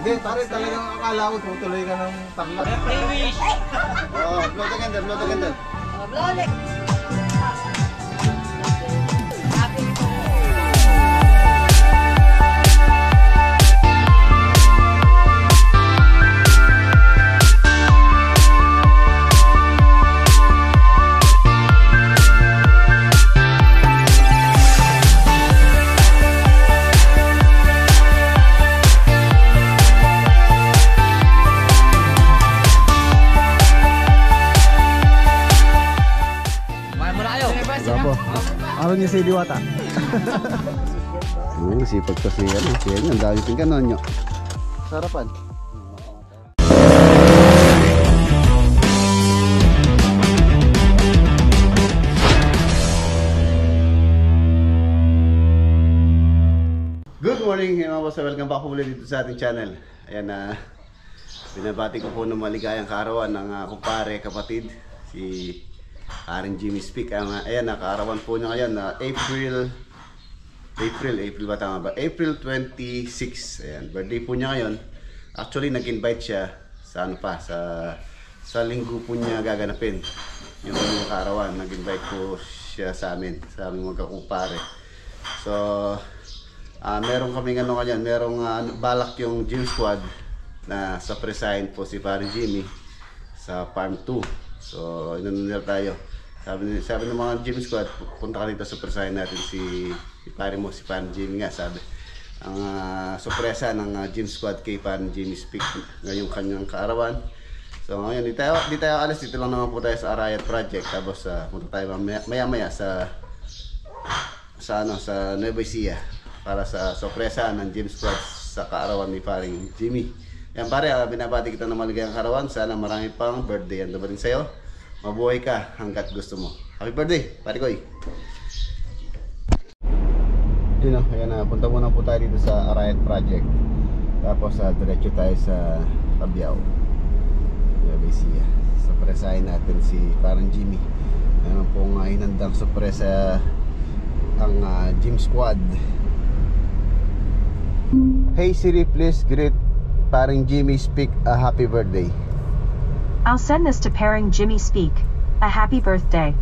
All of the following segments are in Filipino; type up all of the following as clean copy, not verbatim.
Hindi, pare talagang akala ko tutuloy ka ng Tarlac. Pre-wish! Oo, blow the candle, blow the candle. Blow it! Araw niya si Diwata. Sipag ko si ano, siya niya, ang dami tingkanon nyo. Sarapan. Good morning mga boss, welcome back po ulit dito sa ating channel. Ayan na, binabati ko po ng maligayang kaarawan ng kumpare, kapatid, si Aaron Jimmy Speak. Ayan, nakaarawan po niya ngayon na April ba tama ba? April 26. Ayan, birthday po niya ngayon. Actually, nag-invite siya sa ano pa, sa linggo po niya gaganapin yung kanyang kaarawan. Nag-invite po siya sa aming magkakumpare. So, meron kaming ano kanyan, merong balak yung gym squad na sa presign po si Parang Jimmy sa Farm 2. So, inununil tayo. Sabi ng mga gym squad, punta ka dito, surpresahin natin si pare mo, si Parang Jimmy nga, sabi. Ang sorpresa ng gym squad kay Parang Jimmy Speak ngayong kanyang kaarawan. So, ngayon, di tayo alis, dito lang naman po tayo sa Arayat Project. Tapos, punta tayo maya-maya sa Nueva Ecija para sa sorpresa ng gym squad sa kaarawan ni Parang Jimmy. Yan pare, binabati kita ng maligayang kaarawan. Sana marami pang birthday ang dumating sa'yo. Mabuhay ka hanggat gusto mo. Happy birthday, pare Koy. Yun o, ayan na, punta muna po tayo dito sa Arayat Project. Tapos diretso tayo sa Tabiao, Nueva Ecija. Surpresahin natin si Parang Jimmy. Ayan pong hinandang surpresa ang gym squad. Hey Siri, please greet Parang Jimmy Speak a happy birthday. I'll send this to Parang Jimmy Speak. A happy birthday.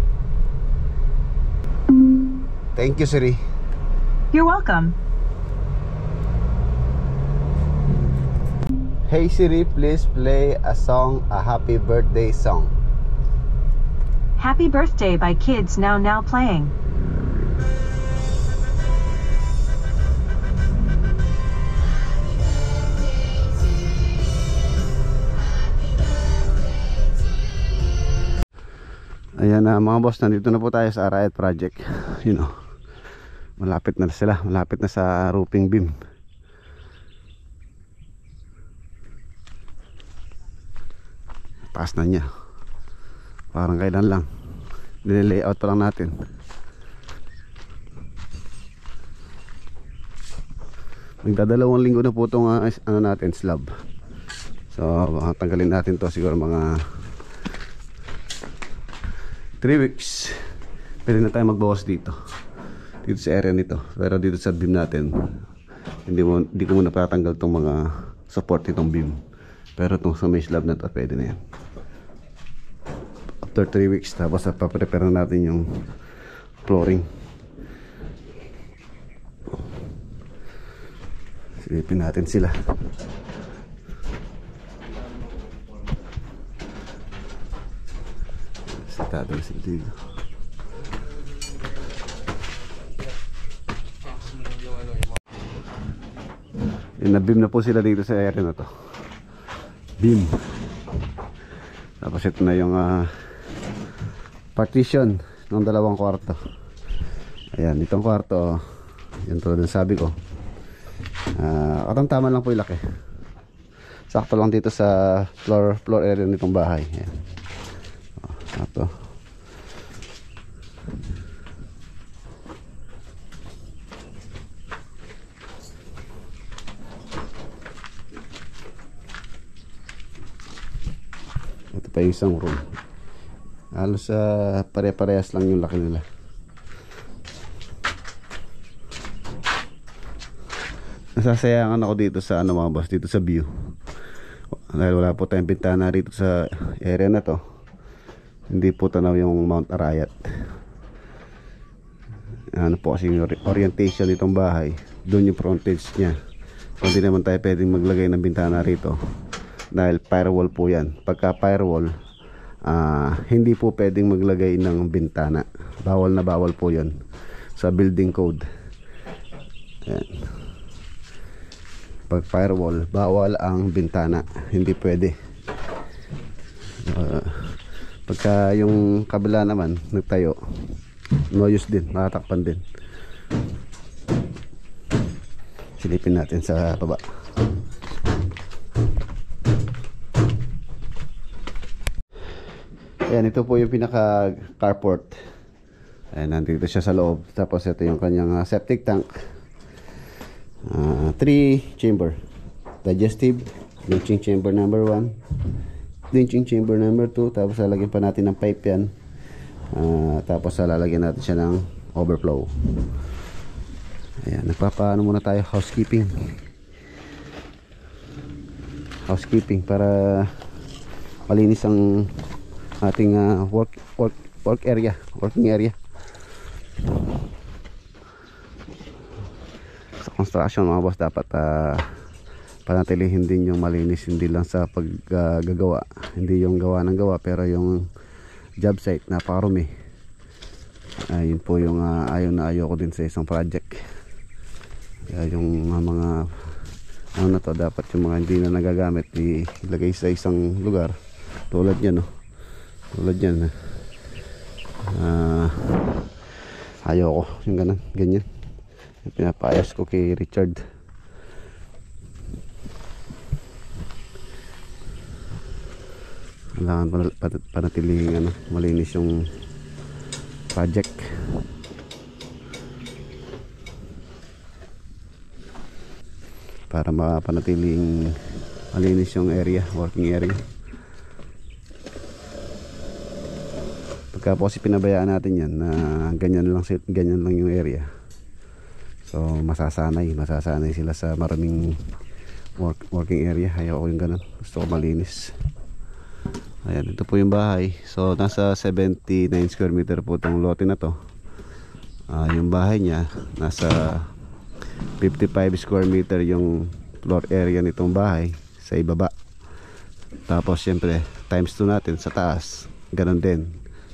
Thank you, Siri. You're welcome. Hey Siri, please play a song, a happy birthday song. Happy Birthday by Kids Now playing. Ayan na mga boss, nandito na po tayo sa Arayat Project. You know, malapit na sila, malapit na sa roofing beam. Taas na niya. Parang kailan lang, nile-layout pa lang natin. Magdadalawang linggo na po itong ano natin, slab. So tanggalin natin to siguro mga 3 weeks. Pwede na tayo magbawas dito sa area nito. Pero dito sa beam natin, hindi ko muna patanggal itong mga support nitong beam. Pero itong sa may slab na ito, pwede na yan. After 3 weeks, tapos paprepare na natin yung flooring. Silipin natin sila. Tatalo sila dito. Na-beam na po sila dito sa area na to. Beam. Tapos ito na yung partition ng 2 kwarto. Ayan, itong kwarto, yan tulad ng sabi ko, katamtaman lang po yung laki. Sakto lang dito sa floor area nitong bahay. Ayan. Ito. Ito pa yung isang room. Halos pare-parehas lang yung laki nila. nasasayangan ako dito sa ano mga boss, dito sa view. Dahil wala po tayong bintana rito sa area na to. Hindi po tanaw yung Mount Arayat. Ano po kasi yung orientation nitong bahay, doon yung frontage niya. So hindi naman tayo pwedeng maglagay ng bintana rito dahil firewall po yan. Pagka firewall, hindi po pwedeng maglagay ng bintana. Bawal na bawal po yun sa building code. Ayan. Pag firewall, bawal ang bintana, hindi pwede. Pagka yung kabila naman nagtayo, no use din, matatakpan din. Silipin natin sa baba. Ayan, ito po yung pinaka carport. Ayan, nandito siya sa loob. Tapos ito yung kanyang septic tank. 3 chamber. Digestive, drenching chamber number 1, drenching chamber number 2. Tapos lalagyan pa natin ng pipe yan. Tapos lalagyan natin siya ng overflow. Ayan, nagpapaano muna tayo, housekeeping para malinis ang ating working area. Sa construction mga boss, dapat panatilihin din yung malinis, hindi lang sa paggagawa, hindi yung gawa ng gawa, pero yung job site napakarumi. Yun po yung ayaw ko din sa isang project. Yung mga ano na to, dapat yung mga hindi na nagagamit ilagay sa isang lugar tulad yan, no? Tulad yan, ayaw ko yung ganyan. Pinapayas ko kay Richard. Kailangan panatiling malinis yung project. Para mapanatiling malinis yung area, working area. Pagka po kasi pinabayaan natin yan na ganyan lang yung area, so masasanay sila sa maraming working area. Ayaw ko yung ganun, gusto ko malinis. Ayan, ito po yung bahay. So nasa 79 square meter po itong lote na to. Yung bahay niya nasa 55 square meter yung floor area nitong bahay sa ibaba. Tapos syempre times 2 natin sa taas, ganun din.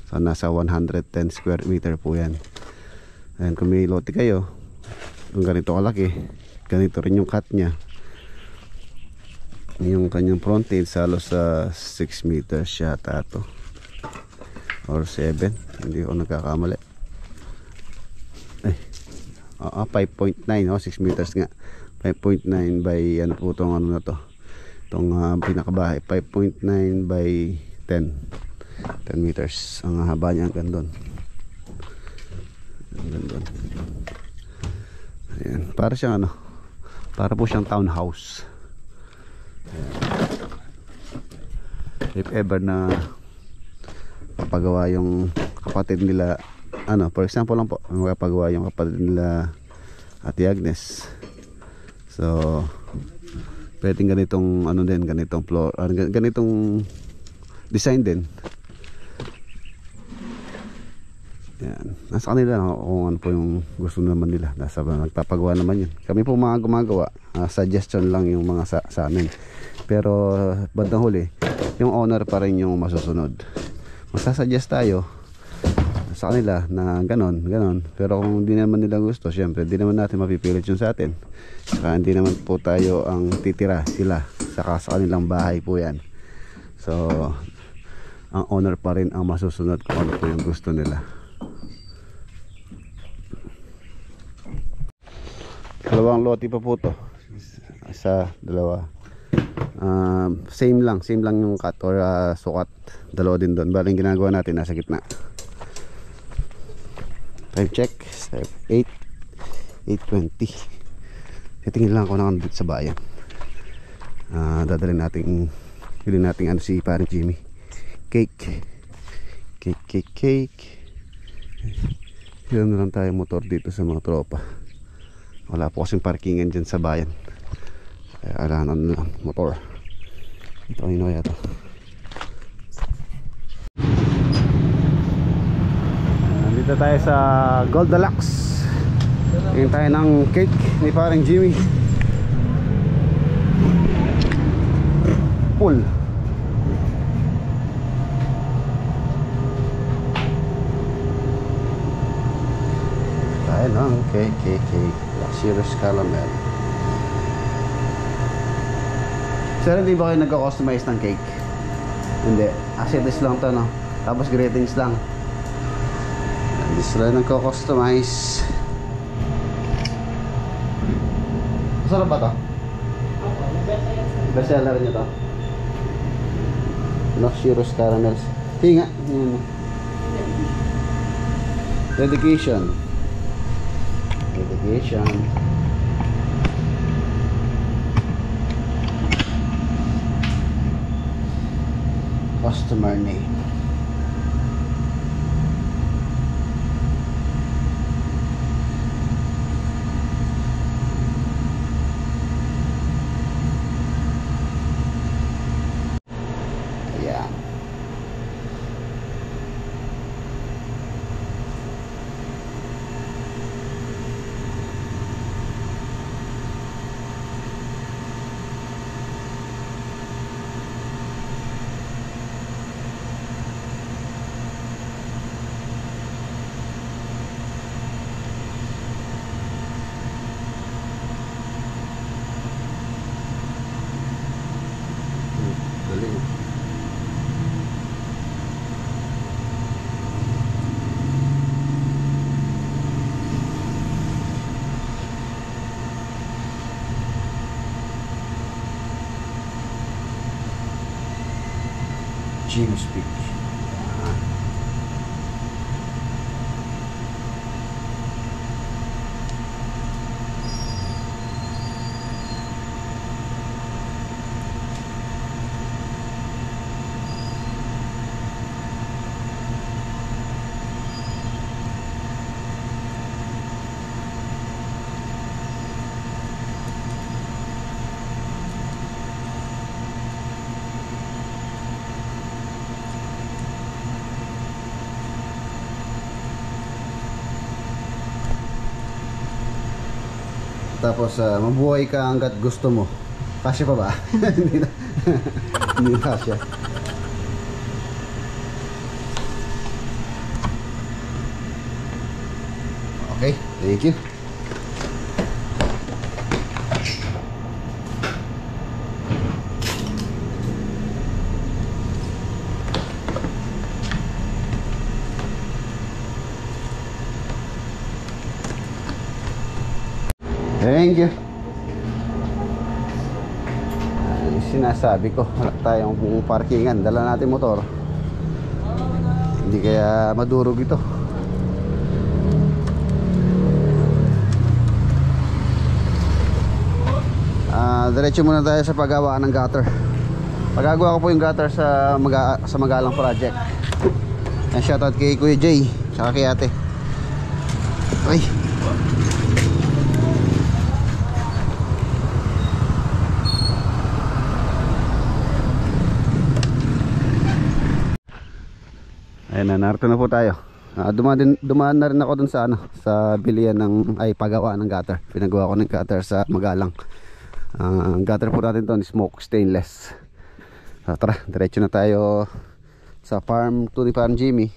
So nasa 110 square meter po yan. Ayan, kung may lote kayo, kung ganito kalaki, ganito rin yung cut nya. Yung kanyang frontage halos sa 6 meters yata to, or 7, hindi ko nagkakamali. 5.9, 6 meters nga. 5.9 by ano po itong ano na to, itong pinakabahay. 5.9 by 10 meters ang haba niya, hanggang doon. Ayan, para siyang para po siyang townhouse. If ever na papagawa yung kapatid nila, for example lang po, magpapagawa yung kapatid nila Ate Agnes, so pwedeng ganitong ganitong floor, ganitong design din. Yan, nasa kanila kung ano po yung gusto naman nila, nasa nagpapagawa naman yun. Kami po mga gumagawa, suggestion lang yung mga sa amin, pero bandang huli yung owner pa rin yung masusunod. Masasuggest tayo sa kanila na ganon, pero kung hindi naman nila gusto, syempre hindi naman natin mapipilit yun sa atin. Saka hindi naman po tayo ang titira, sila saka sa kanilang bahay po yan. So ang owner pa rin ang masusunod kung ano po yung gusto nila. Dalawang lote pa po to, isa, dalawa, same lang yung cut or sukat, dalawa din doon. Baling ginagawa natin nasa gitna. Time check 8:20. Titingin lang ako na dito sa bayan. Dadalhin natin si Parang Jimmy cake. Ilan na lang tayo motor dito sa mga tropa. Wala po kasing parkingan dyan sa bayan. Kaya kailangan na lang motor. Ito ano yata. Nandito tayo sa Gold Deluxe. Tingin tayo ng cake ni parang Jimmy. Full. Tayo ng cake. Luxurious caramel. Sir, hindi ba kayo nagko-customize ng cake? Hindi. As it is lang to, no? Tapos greetings lang. Hindi sila nagko-customize. Masarap ba to? Best seller nyo to? Luxurious caramels. Hinga. Dedication. Customer name. Ayan. Galing. Jimmy Speak. Tapos mabuhay ka hanggat gusto mo. Kasya pa ba? Hindi na. Hindi na kasya. Okay, thank you. Thank you. Sinasabi ko, wala tayong parkingan. Dala natin motor. Hindi kaya madurog ito. Diretso muna tayo sa paggawa ng gutter. Pagagawa ko po yung gutter sa Magalang project. Shoutout kay Kuya Jay, saka kay ate. Ay. Ayun na, narito na po tayo. Dumaan na rin ako dun sa sa bilian ng paggawa ng gutter. Pinagawa ko ng gutter sa Magalang. Ang gutter po natin to, smoke stainless. Tara, diretso na tayo sa farm to ni Farm Jimmy.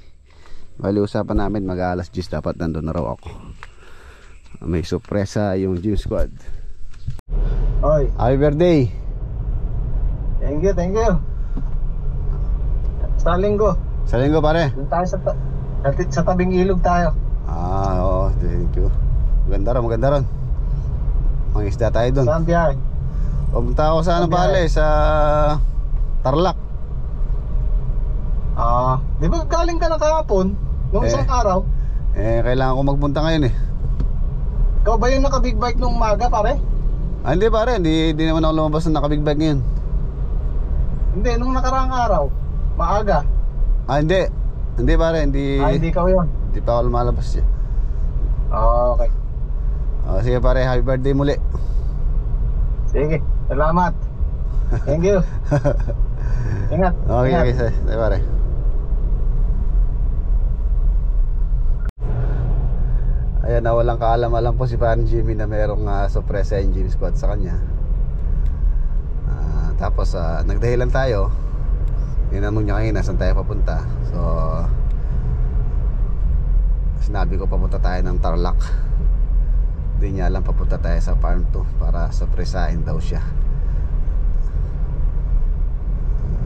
Bali usapan namin mag-alas 10 dapat nandun na raw ako. May sorpresa yung gym squad. Oy, Happy birthday. thank you. Sa linggo, Sa linggo pare. doon tayo sa tabing ilog tayo. Oo, thank you. Maganda ron. Mangisda tayo dun. Saan biyahe? Pumunta ako sa Saan pale, sa Tarlac. Di ba galing ka na kahapon? Nung isang araw? Kailangan ko magpunta ngayon eh. Ikaw ba yung naka-big bike nung umaga, pare? Hindi pare, hindi naman ako lumabas na naka-big bag ngayon. Hindi, nung nakaraang araw. Maaga. Hindi. Hindi pare, hindi. Hindi ikaw yun. Hindi pa ako lumalabas siya. Okay. Sige pare, happy birthday muli. Sige, salamat. Thank you. Ingat. Okay, ingat. okay, sige pare. Ayan na, walang kaalam-alam po si Parang Jimmy na merong sorpresa engine squad sa kanya. Tapos nagdahilan tayo. Tinanong niya kanina saan tayo papunta. So sinabi ko papunta tayo ng Tarlac. Hindi niya alam papunta tayo sa Farm 2 para sorpresahin daw siya.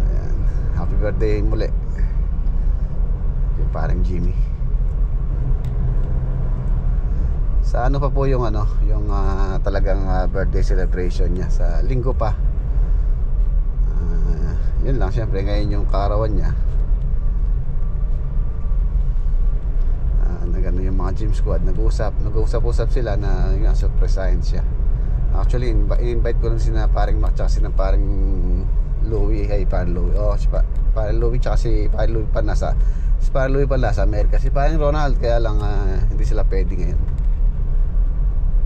Ayan. Happy birthday muli kay Parang Jimmy. Sa ano pa po yung yung talagang birthday celebration niya sa linggo pa. Yun lang, syempre ngayon yung kaarawan niya. Nagano yung mga gym squad, nag-uusap sila na yun, surpresahin siya. Actually, in-invite ko lang sina Paring Mac tsaka sina Paring Louie. Hey, Paring Louie. Si Paring Louie tsaka si Paring Louie pa nasa Amerika. Si Paring Ronald, kaya lang hindi sila pwede ngayon.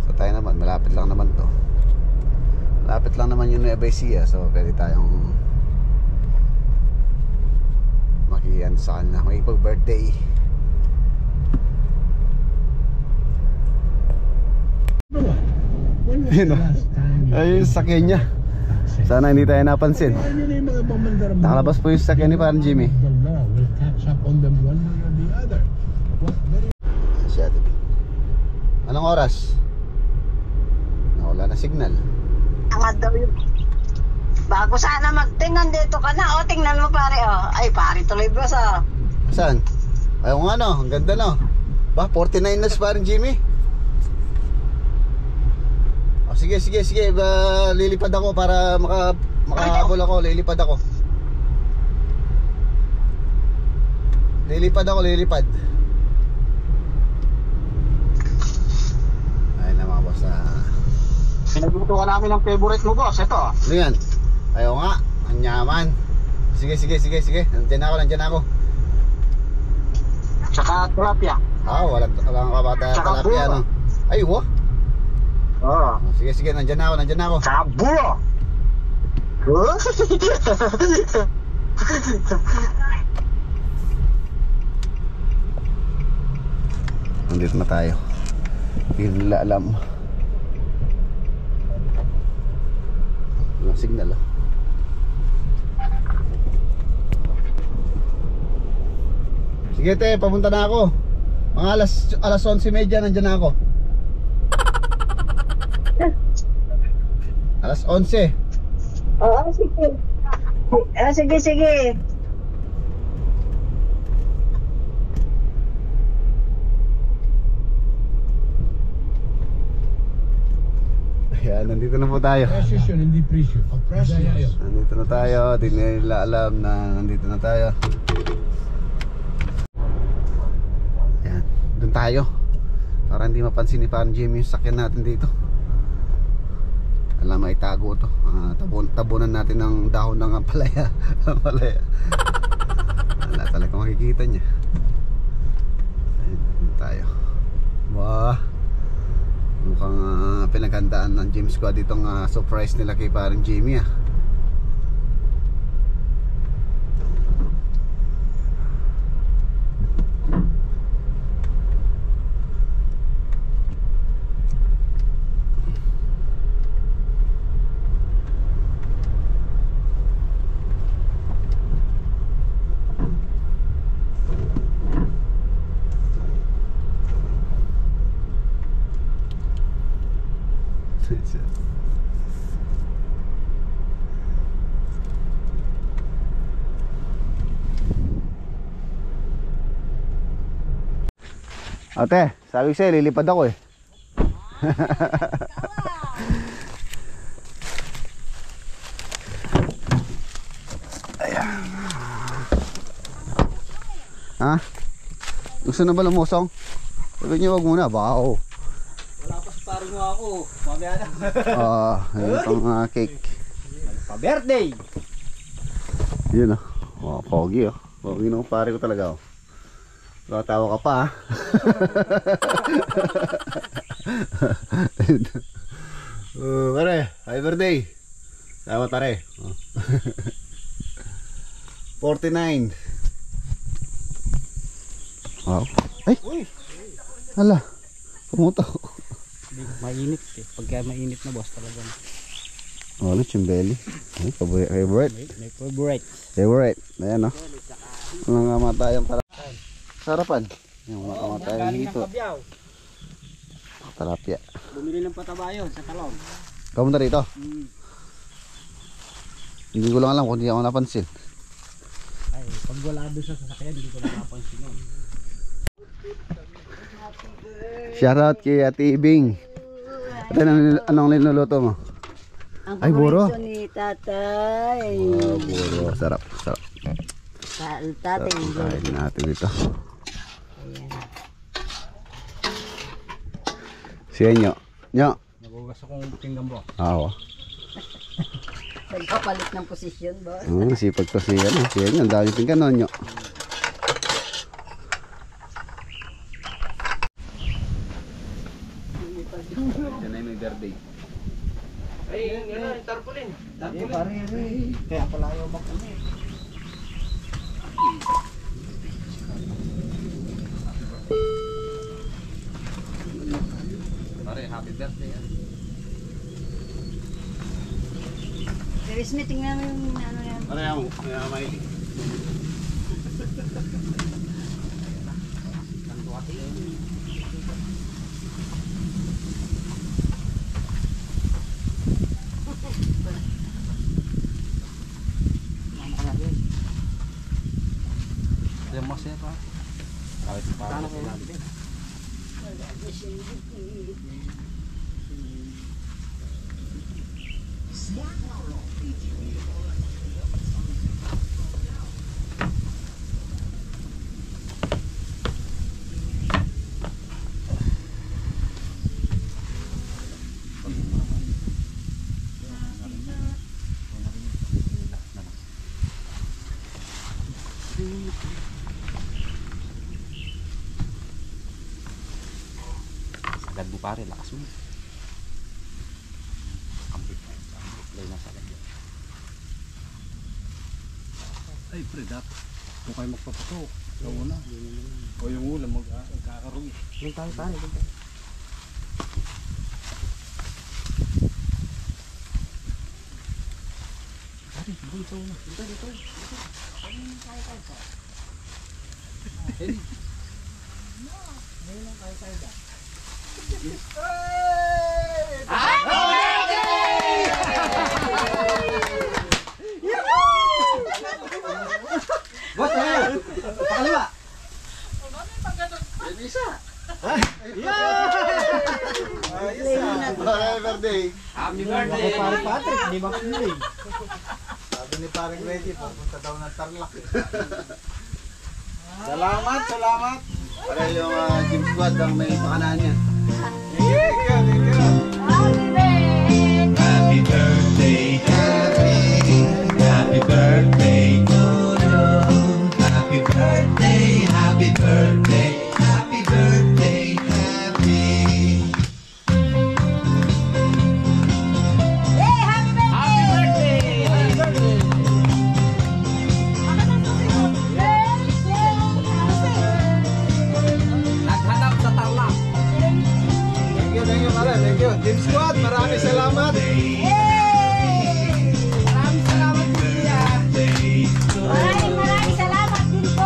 So tayo naman, malapit lang naman to. Malapit lang naman yung Nueva Ecija. So pwede tayong makiyan sa kanya, makipag-birthday. Yun o, ayun yung sakyan niya. Sana hindi tayo napansin. Nakalabas po yung sakyan ni Parang Jimmy. Anong oras? Wala na signal. Tanga daw yun. Bago sana magtingnan dito ka na. O, tingnan mo pare. O. Ay, pare tuloy ba sa... Saan? Ayaw nga ang ganda no. Ba, 49 na si Parang Jimmy. O, sige. Lilipad ako para makahabol ako. Lilipad. Ayun na mga boss. Pinagluto ka namin ng favorite mo, boss. Ito. Ano yan? Ayaw nga, ang yaman. Sige. Nandiyan ako. Tsaka tilapia. Walang kabata Tsaka talapia bulo. no. Ay, wo. Oo. Sige, nandiyan ako. Tsaka bulo. Nandito na tayo. Hindi nila alam. Walang signal Sige te, papunta na ako. Mga alas 11:30 nandiyan na ako. Alas 11. Oo, sige. Sige. Ayan, nandito na po tayo. Precision, hindi presyo. Precious. Nandito na tayo. Di nila alam na nandito na tayo. Ayan, doon tayo. Para hindi mapansin ni Parang Jimmy yung sakyan natin dito. Alam, may tago to. Tabunan natin ng dahon ng ampalaya. Wala talaga makikita niya. Ayan, doon tayo. Wah, mukhang pinaghandaan ng gym squad itong surprise nila kay Parang Jimmy Ate, sabi ko sa'yo, lilipad ako Ayan. Ha? Gusto na ba lumusong? Sabi niyo wag muna, baka Wala pa sa paring mo ako. Mamaya na. ayun pang cake. Pa-birthday! Yun pogi Pogi nung pare ko talaga Tawa ka pa Pare, happy birthday. Salamat pare. 49. Wow. Ay! Hala. Pumutok. Mainit eh. Pagka mainit na boss talaga. Oh, ano chimbeli? Ay, favorite. May favorite. Favorite. Ayan o. Mga matayang para. Sarapan. Yung mga matayang hito. Talapia. Bumili ng pataba yun sa talong. Kamunta rito? Hindi ko lang alam kung hindi ako napansin. Ay, pag wala doon sa sasakyan, hindi ko napapansin nun. Shoutout kay Ate Ibing. Ate, anong linuluto mo? Ang Ay, buro. paborito ni tatay. Oh, buro. Sarap. Sarap. Tatay. Kain natin ito. Siya nyo. Nyo. Nagugas akong pinggan bro. Oo. Nagpapalit ng posisyon, boss. Sipag to siya. Siya nyo. Ang dami pinggan nyo. Yan ay may birthday. Kaya pala ayaw makuna. Pare, happy birthday. Pero Smith, tingnan mo yung ano yan. Pare, ako. Kaya mahilig. Kaya masaya pa. Kahit paano kayo natin. Sagad mo pare, lakas mo. Kambit na sa lagyan. Ay pre, dapat kung kayo magpapatok sa una o yung ulam magkakaroon. Doon tayo pare, doon tayo. Pare, doon sa una. Dito. Boss, pakaliwa. Happy birthday. Happy birthday! Pare Patrick, hindi makinig. Sabi ni Paring Ready, pupunta daw ng Tarlac. Salamat. Pare yung gym squad ang may pakanaan niya. Thank you. Happy birthday, happy birthday to you. Happy birthday, happy birthday, happy birthday, happy. Naghanap sa tarlac. Thank you, pare. Thank you. Team Squad, maraming salamat. Maraming salamat din po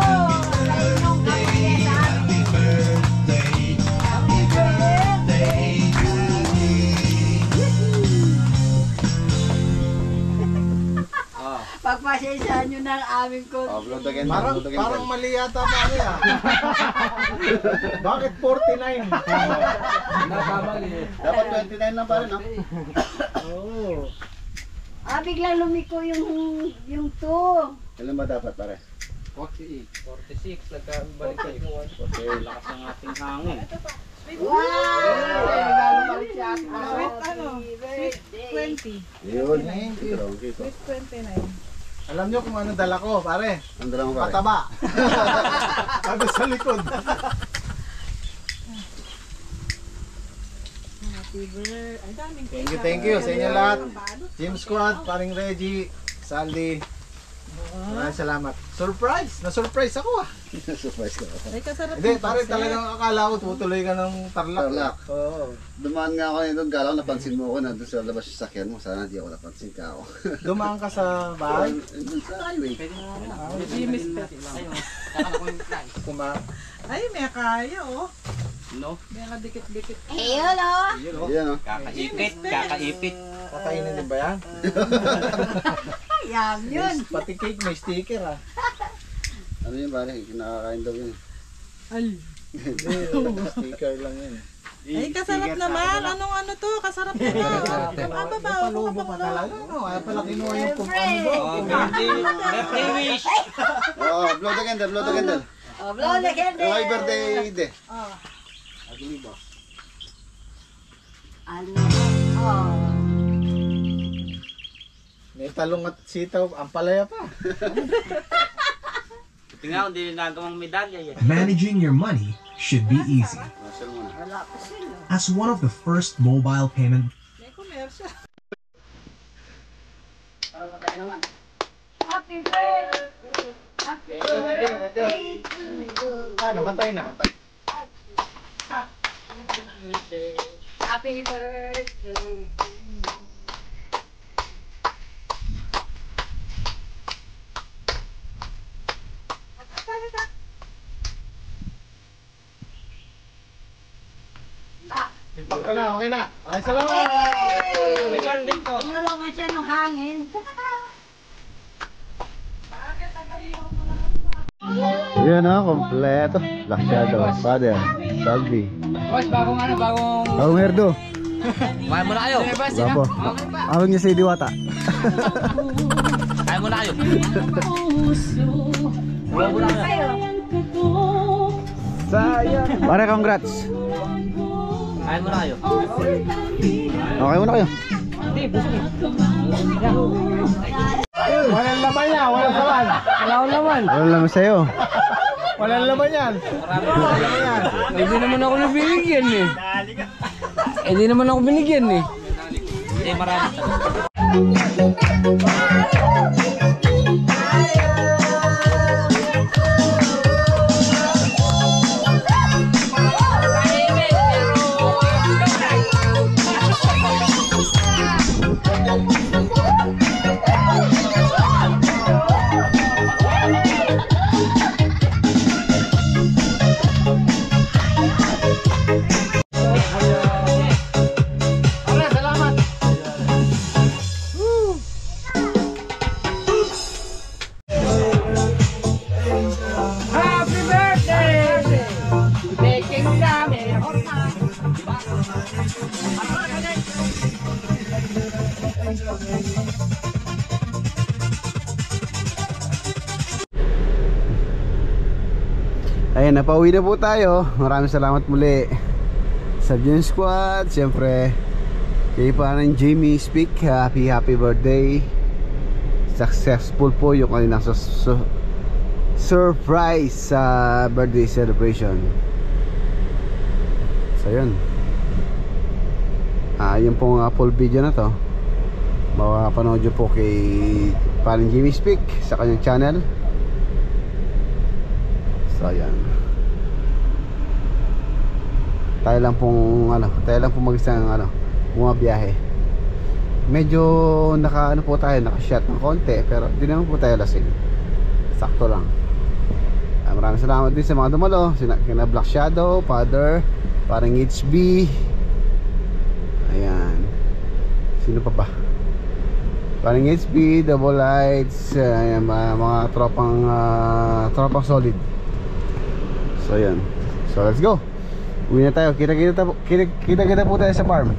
sa inyong kapatid sa amin. Happy birthday. Pagpasensyahan nyo ng aming Oh, blood again. Parang mali yata pare ah. Bakit 49? Dapat 29 lang pare, no? Oo. biglang lumiko yung 2. Kailan ba dapat pare? 46, nagkabalik kayo. Okay, lakas ng ating hangin. Wow! Regalo pa rin siya. Sweet ano? Sweet 20. Yun. Thank you. Sweet 29. Alam nyo kung ano dala ko, pare? Ang dala mo pare? Pataba. Ano sa likod? Happy birthday. Ay, daming Thank you sa inyo lahat. Team Squad, paring Reggie, Saldi. Maraming salamat. Surprise! Na-surprise ako ah. Surprise ka. Ay, kasarap Hindi, ng pare pastel. talagang akala ko tutuloy ka ng Tarlac. Tarlac. Oo. Dumaan nga ako doon, kala ko napansin mo ako na doon sa labas yung sakyan mo. Sana di ako napansin ka ako. Dumaan ka sa bahay. Doon sa highway. Jimmy's pet. Ay, may kaya oh. No? May kadikit-dikit. Ayun oh. Ayan o. Kakaipit. Kakainin din ba yan? Yan yun. Pati cake may sticker ah. Ano yun pare? Kinakakain daw yun. Ay. Hindi, sticker lang yun. Ay, kasarap naman. Anong ano to? Kasarap naman. Aba ba? Palubo pa talaga. Ano, kaya pala kinuha yung kumpano mo. Birthday wish! Oo, blow the candle, blow the candle. Oh, blow the candle. Yung happy birthday de. Ano? Oh. May talong at sitaw, ang palaya pa. Tingnan, hindi nagawang medalya yan. Managing your money should be easy. Marcel muna. Wala pa sila. As one of the first mobile payment May commercial. Happy birthday. Happy birthday. Ano, matay na. Happy birthday. Okay na, okay na. Ay, salamat. Ano lang nga siya ng hangin. Yan o, kompleto. Black Shadow, Father, Salvi. Boss, bagong ano, Bagong herdo. Kumain muna kayo. Gapo. Awag niya si Diwata. Kumain muna kayo. Sayang. Pare, congrats. Kumain muna kayo. Okay muna kayo. Walang laman yan, walang laman. Wala naman sa'yo. Walang laman yan. Hindi naman ako binigyan eh. Hindi naman ako binigyan eh. Eh, marami. Ayan, napauwi na po tayo. Maraming salamat muli sa Team Squad. Siyempre kay parang Jamie Speak, happy birthday. Successful po yung kanilang surprise sa birthday celebration. So yun, yun pong full video na to mapapanood nyo po kay parang Jamie Speak sa kanyang channel. So ayan, tayo lang pong mag-isang mga biyahe. Medyo po tayo, naka-shot ng konti, pero di naman po tayo lasing. Sakto lang. Maraming salamat din sa mga dumalo, kina Black Shadow, Father, parang HB. Ayan, sino pa ba? Parang HB, Double Lights, ayan, mga tropang solid. So ayan, so let's go. Uwi na tayo, kita po tayo sa farm.